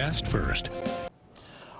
forecast first.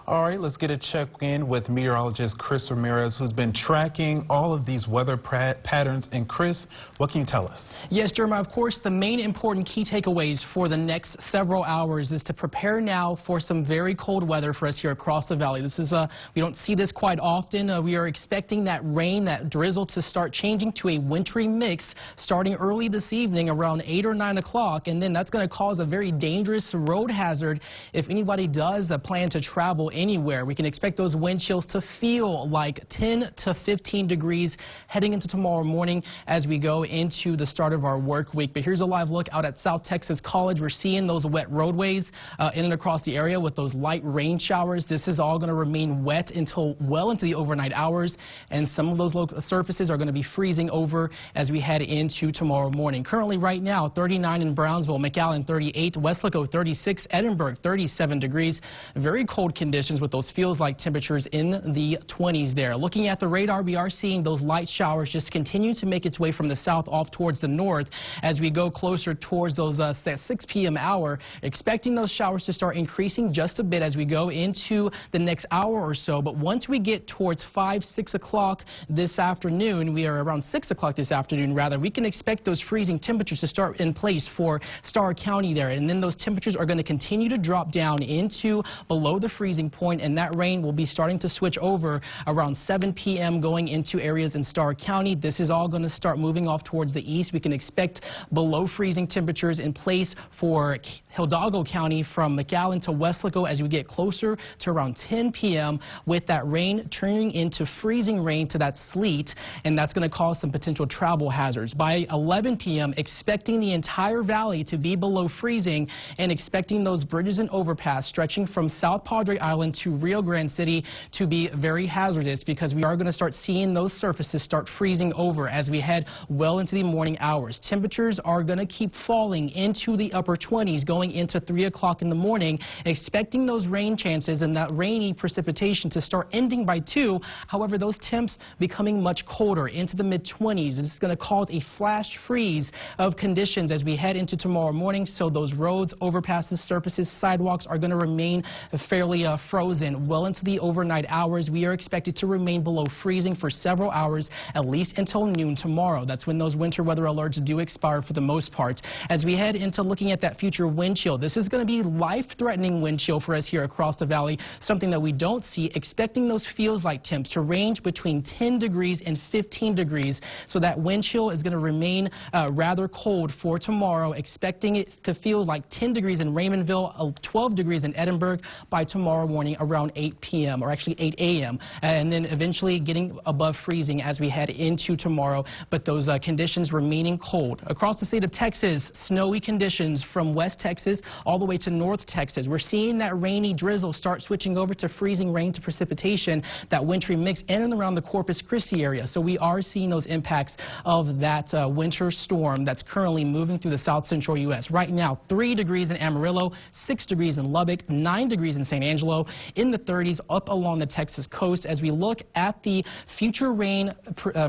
All right, let's get a check-in with meteorologist Chris Ramirez, who's been tracking all of these weather patterns. And Chris, what can you tell us? Yes, Jeremiah, of course, the main important key takeaways for the next several hours is to prepare now for some very cold weather for us here across the valley. This is we don't see this quite often. We are expecting that rain, that drizzle to start changing to a wintry mix starting early this evening around 8 or 9 o'clock. And then that's going to cause a very dangerous road hazard if anybody does plan to travel anywhere. We can expect those wind chills to feel like 10 to 15 degrees heading into tomorrow morning as we go into the start of our work week. But here's a live look out at South Texas College. We're seeing those wet roadways in and across the area with those light rain showers. This is all going to remain wet until well into the overnight hours, and some of those local surfaces are going to be freezing over as we head into tomorrow morning. Currently right now 39 in Brownsville, McAllen 38, Weslaco 36, Edinburgh 37 degrees. Very cold conditions with those feels like temperatures in the 20s there. Looking at the radar, we are seeing those light showers just continue to make its way from the south off towards the north as we go closer towards those 6 p.m. hour. Expecting those showers to start increasing just a bit as we go into the next hour or so. But once we get towards 5, 6 o'clock this afternoon, we are around 6 o'clock this afternoon rather, we can expect those freezing temperatures to start in place for Starr County there. And then those temperatures are going to continue to drop down into below the freezing point, and that rain will be starting to switch over around 7 p.m. going into areas in Starr County. This is all going to start moving off towards the east. We can expect below freezing temperatures in place for Hidalgo County from McAllen to Weslaco as we get closer to around 10 p.m. with that rain turning into freezing rain to that sleet, and that's going to cause some potential travel hazards. By 11 p.m. expecting the entire valley to be below freezing and expecting those bridges and overpass stretching from South Padre Island to Rio Grande City to be very hazardous, because we are going to start seeing those surfaces start freezing over as we head well into the morning hours. Temperatures are going to keep falling into the upper 20s going into 3 o'clock in the morning, expecting those rain chances and that rainy precipitation to start ending by 2. However, those temps becoming much colder into the mid-20s. This is going to cause a flash freeze of conditions as we head into tomorrow morning. So those roads, overpasses, surfaces, sidewalks are going to remain fairly frozen well into the overnight hours. We are expected to remain below freezing for several hours, at least until noon tomorrow. That's when those winter weather alerts do expire for the most part. As we head into looking at that future wind chill, this is going to be life-threatening wind chill for us here across the valley, something that we don't see. Expecting those feels like temps to range between 10 degrees and 15 degrees. So that wind chill is going to remain rather cold for tomorrow, expecting it to feel like 10 degrees in Raymondville, 12 degrees in Edinburgh by tomorrow morning around 8 p.m. or actually 8 a.m. and then eventually getting above freezing as we head into tomorrow. But those conditions remaining cold. Across the state of Texas, snowy conditions from West Texas all the way to North Texas. We're seeing that rainy drizzle start switching over to freezing rain to precipitation, that wintry mix in and around the Corpus Christi area. So we are seeing those impacts of that winter storm that's currently moving through the south central U.S. Right now, 3 degrees in Amarillo, 6 degrees in Lubbock, 9 degrees in San Angelo, in the 30s up along the Texas coast. As we look at the future rain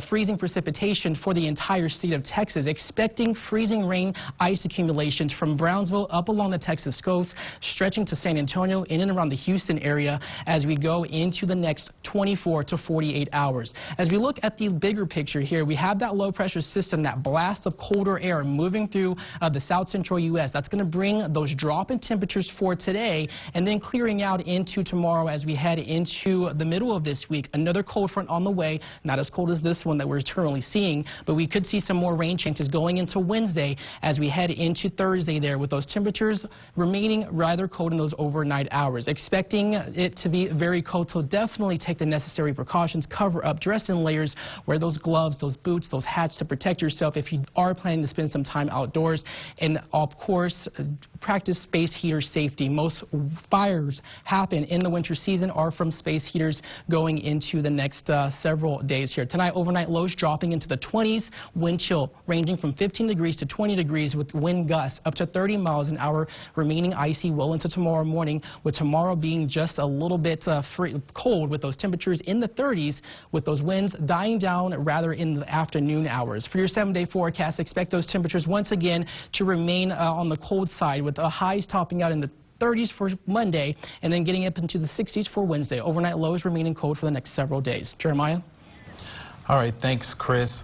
freezing precipitation for the entire state of Texas, expecting freezing rain ice accumulations from Brownsville up along the Texas coast, stretching to San Antonio in and around the Houston area as we go into the next 24 to 48 hours. As we look at the bigger picture here, we have that low pressure system, that blast of colder air moving through the south central U.S. That's going to bring those drop in temperatures for today and then clearing out into tomorrow as we head into the middle of this week. Another cold front on the way, not as cold as this one that we're currently seeing, but we could see some more rain chances going into Wednesday as we head into Thursday there, with those temperatures remaining rather cold in those overnight hours. Expecting it to be very cold, so definitely take the necessary precautions, cover up, dress in layers, wear those gloves, those boots, those hats to protect yourself if you are planning to spend some time outdoors. And of course, practice space heater safety. Most fires happen in the winter season are from space heaters going into the next several days here. Tonight, overnight lows dropping into the 20s, wind chill ranging from 15 degrees to 20 degrees with wind gusts up to 30 miles an hour, remaining icy well into tomorrow morning, with tomorrow being just a little bit cold with those temperatures in the 30s, with those winds dying down rather in the afternoon hours. For your 7-day forecast, expect those temperatures once again to remain on the cold side, with the highs topping out in the 30s for Monday, and then getting up into the 60s for Wednesday. Overnight lows remaining cold for the next several days. Jeremiah? All right, thanks, Chris.